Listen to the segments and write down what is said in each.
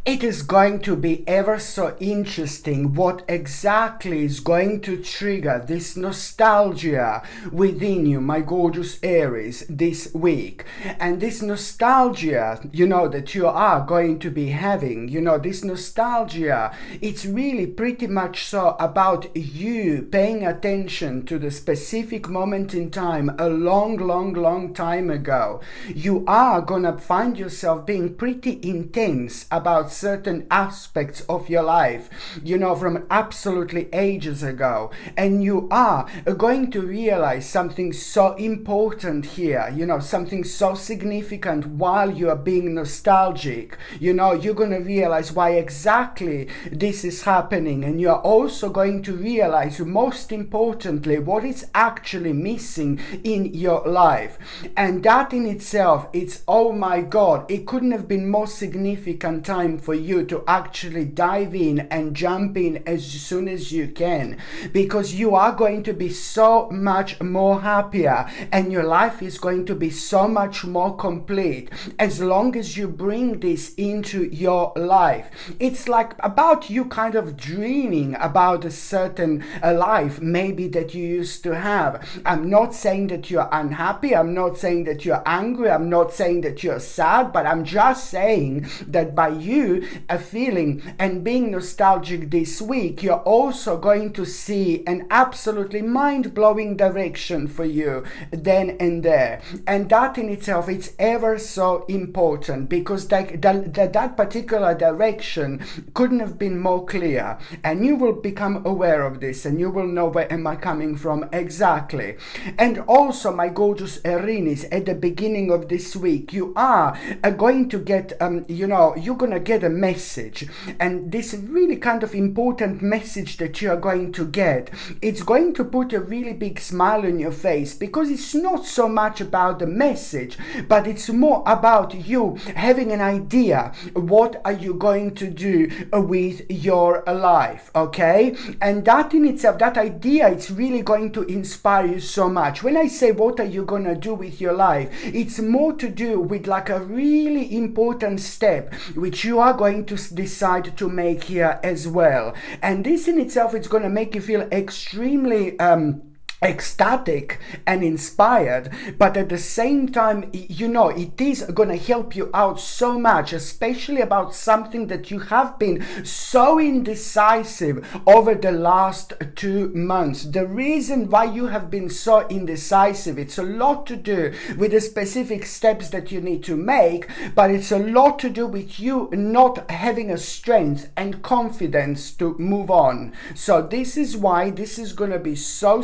It is going to be ever so interesting what exactly is going to trigger this nostalgia within you, my gorgeous Aries, this week. And this nostalgia, that you are going to be having, this nostalgia, it's really pretty much so about you paying attention to the specific moment in time a long, long, long time ago. You are gonna find yourself being pretty intense about certain aspects of your life, from absolutely ages ago. And you are going to realize something so important here, something so significant while you are being nostalgic. You're going to realize why exactly this is happening. And you're also going to realize, most importantly, what is actually missing in your life. And that in itself, it's, oh my God, it couldn't have been more significant time for you to actually dive in and jump in as soon as you can, because you are going to be so much more happier and your life is going to be so much more complete as long as you bring this into your life. It's like about you kind of dreaming about a certain life maybe that you used to have. I'm not saying that you're unhappy, I'm not saying that you're angry, I'm not saying that you're sad, but I'm just saying that by you feeling and being nostalgic this week, you're also going to see an absolutely mind-blowing direction for you then and there. And that in itself, it's ever so important, because that particular direction couldn't have been more clear. And you will become aware of this and you will know where am I coming from exactly. And also, my gorgeous Aries, at the beginning of this week, you are going to get, you're going to get a message. And this really kind of important message that you are going to get, it's going to put a really big smile on your face, because it's not so much about the message, but it's more about you having an idea what are you going to do with your life, okay? And that in itself, that idea, it's really going to inspire you so much. When I say what are you going to do with your life, it's more to do with like a really important step which you are going to decide to make here as well. And this in itself, it's going to make you feel extremely ecstatic and inspired, but at the same time, it is going to help you out so much, especially about something that you have been so indecisive over the last 2 months. The reason why you have been so indecisive, it's a lot to do with the specific steps that you need to make, but it's a lot to do with you not having a strength and confidence to move on. So this is why this is going to be so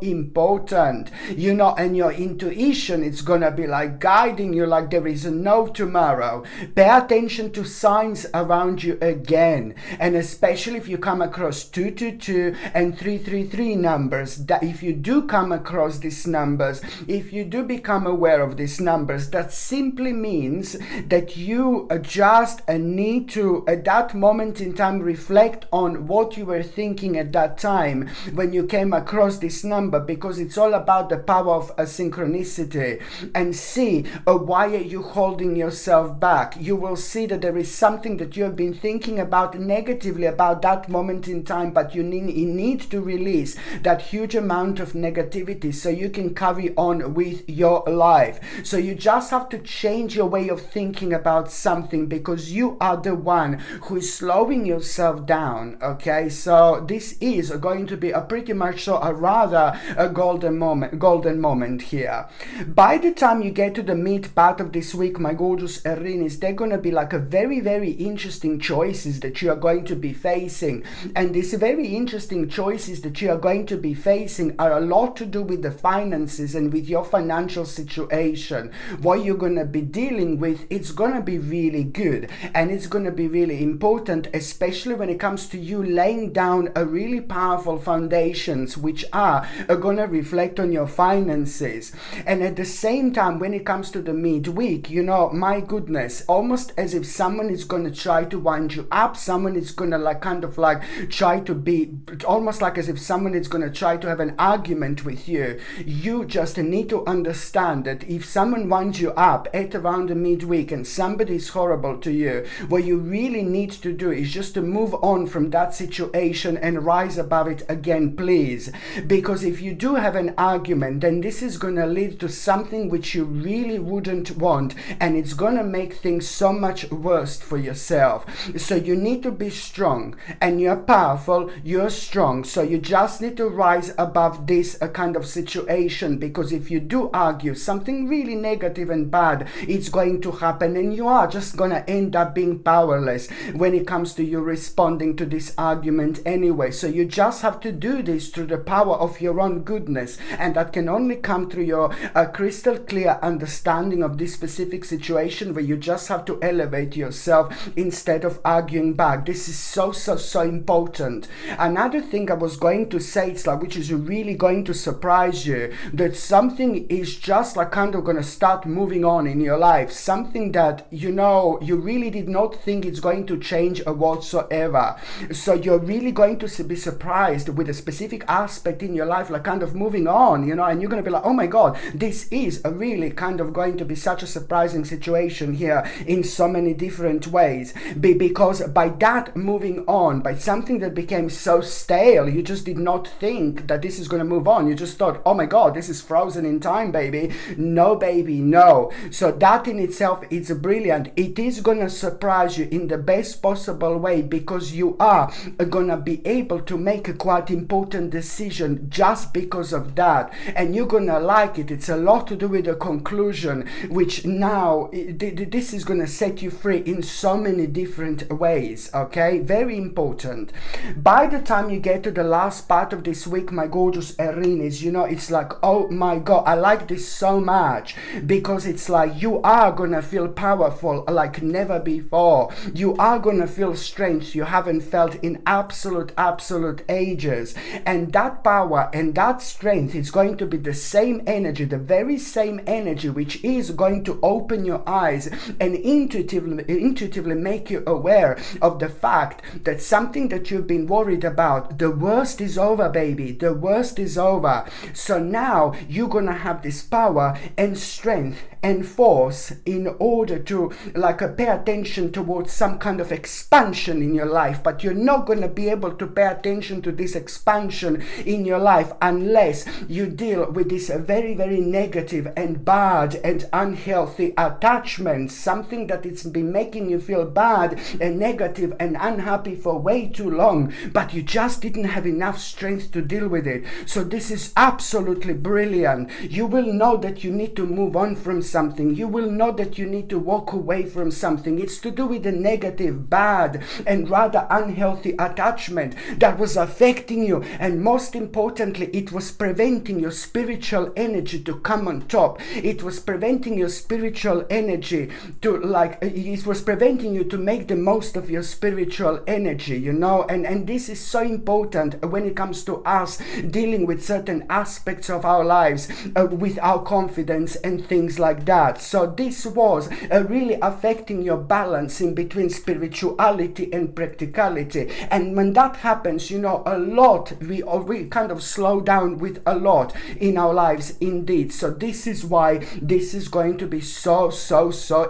important, and your intuition, it's gonna be like guiding you like there is no tomorrow. Pay attention to signs around you again, and especially if you come across 222 and 333 numbers, that if you do come across these numbers, if you do become aware of these numbers, that simply means that you just need to, at that moment in time, reflect on what you were thinking at that time when you came across this number, because it's all about the power of a synchronicity. And see why are you holding yourself back. You will see that there is something that you have been thinking about negatively about that moment in time, but you need to release that huge amount of negativity so you can carry on with your life. So you just have to change your way of thinking about something, because you are the one who is slowing yourself down, okay? So this is going to be a pretty much so a rather a golden moment here. By the time you get to the mid part of this week, my gorgeous Aries, they're going to be like a very, very interesting choices that you are going to be facing. And these very interesting choices that you are going to be facing are a lot to do with the finances and with your financial situation. What you're going to be dealing with, it's going to be really good, and it's going to be really important, especially when it comes to you laying down a really powerful foundations, which are are gonna reflect on your finances. And at the same time, when it comes to the midweek, you know, my goodness, almost as if someone is gonna try to wind you up, someone is gonna like kind of like try to be almost like as if someone is gonna try to have an argument with you. You just need to understand that if someone winds you up at around the midweek and somebody is horrible to you, what you really need to do is just to move on from that situation and rise above it again, please. Because if you do have an argument, then this is going to lead to something which you really wouldn't want, and it's going to make things so much worse for yourself. So you need to be strong, and you're powerful, you're strong, so you just need to rise above this kind of situation, because if you do argue, something really negative and bad it's going to happen, and you are just going to end up being powerless when it comes to you responding to this argument anyway. So you just have to do this through the power of your own goodness, and that can only come through your crystal clear understanding of this specific situation, where you just have to elevate yourself instead of arguing back. This is so important. Another thing I was going to say, it's like, which is really going to surprise you, that something is just like kind of going to start moving on in your life, something that you know you really did not think it's going to change whatsoever. So you're really going to be surprised with a specific aspect in your life, like kind of moving on, you know, and you're going to be like, oh my god, this is a really kind of going to be such a surprising situation here in so many different ways. Because by that moving on, by something that became so stale, you just did not think that this is going to move on. You just thought, oh my god, this is frozen in time, baby. No, baby, no. So that in itself is brilliant. It is going to surprise you in the best possible way, because you are going to be able to make a quite important decision just because of that, and you're going to like it. It's a lot to do with the conclusion, which now this is going to set you free in so many different ways. Okay, very important. By the time you get to the last part of this week, my gorgeous Aries, you know, it's like, oh my god, I like this so much, because it's like you are gonna feel powerful like never before. You are gonna feel strength you haven't felt in absolute ages, and that power and that strength is going to be the same energy, the very same energy which is going to open your eyes and intuitively make you aware of the fact that something that you've been worried about, the worst is over, baby. The worst is over. So now you're gonna have this power and strength and force in order to like pay attention towards some kind of expansion in your life. But you're not going to be able to pay attention to this expansion in your life unless you deal with this very negative and bad and unhealthy attachment, something that it's been making you feel bad and negative and unhappy for way too long, but you just didn't have enough strength to deal with it. So this is absolutely brilliant. You will know that you need to move on from something. You will know that you need to walk away from something. It's to do with the negative, bad, and rather unhealthy attachment that was affecting you, and most importantly, it was preventing your spiritual energy to come on top. It was preventing your spiritual energy to it was preventing you to make the most of your spiritual energy, you know, and this is so important when it comes to us dealing with certain aspects of our lives with our confidence and things like that. So this was really affecting your balance in between spirituality and practicality, and when that happens, you know, a lot we kind of slow down with a lot in our lives indeed. So this is why this is going to be so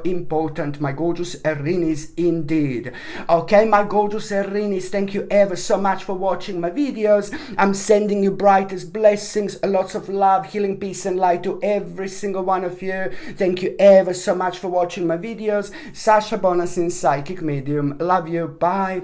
important, my gorgeous Aries, indeed. Okay, my gorgeous Aries, thank you ever so much for watching my videos. I'm sending you brightest blessings, lots of love, healing, peace and light to every single one of you. Thank you ever so much for watching my videos. Sasha Bonasin, psychic medium. Love you. Bye.